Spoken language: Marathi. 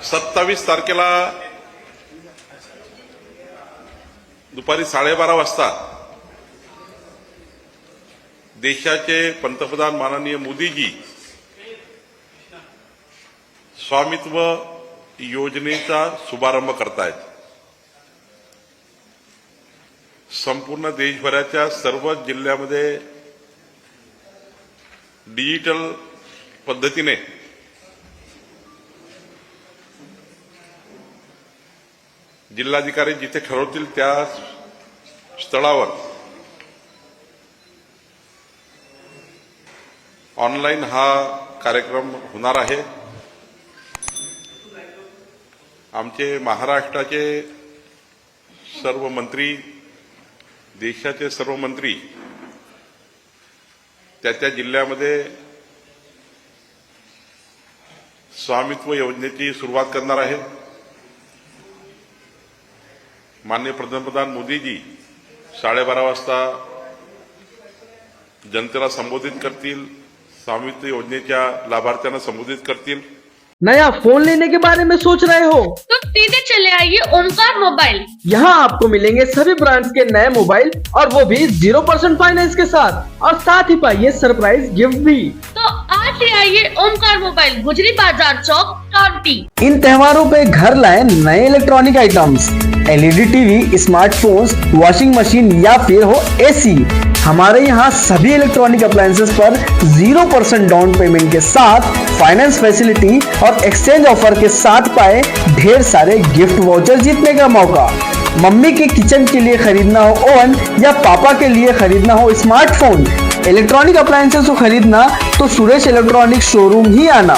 27 तारखेला दुपारी 12:30 वाजता देशाचे पंतप्रधान माननीय मोदीजी स्वामित्व योजनेचा शुभारंभ करतायत। संपूर्ण देशभराच्या सर्व जिल्ह्यामध्ये डिजिटल पद्धतीने जिल्हाधिकारी जिथे ठरवतील त्या स्थळावर ऑनलाईन हा कार्यक्रम होणार आहे। आमचे महाराष्ट्राचे सर्व मंत्री, देशाचे सर्व मंत्री त्या जिल्ह्यामध्ये स्वामित्व योजनेची सुरुवात करणार आहे। माननीय पंतप्रधान मोदीजी 12:30 वाजता जनतेला संबोधित करतील, स्वामित्व योजनेच्या लाभार्थ्यांना संबोधित करतील। नया फोन लेने के बारे में सोच रहे हो तो सीधे चले आइए ओमकार मोबाइल। यहाँ आपको मिलेंगे सभी ब्रांड्स के नए मोबाइल और वो भी 0% फाइनेंस के साथ, और साथ ही पाइए सरप्राइज गिफ्ट भी। तो आज ही आइए ओमकार मोबाइल, गुजरी बाजार चौक, कांटी। इन त्योहारों पे घर लाएं नए electronic items, LED TV, smartphones, washing machine या फिर हो एसी। हमारे यहाँ सभी इलेक्ट्रॉनिक अप्लायंसेस पर 0% डाउन पेमेंट के साथ फाइनेंस फैसिलिटी और एक्सचेंज ऑफर के साथ पाए ढेर सारे गिफ्ट वाउचर जीतने का मौका। मम्मी के किचन के लिए खरीदना हो ओवन या पापा के लिए खरीदना हो स्मार्टफोन, इलेक्ट्रॉनिक अप्लायंसेस को खरीदना तो सुरेश इलेक्ट्रॉनिक शोरूम ही आना।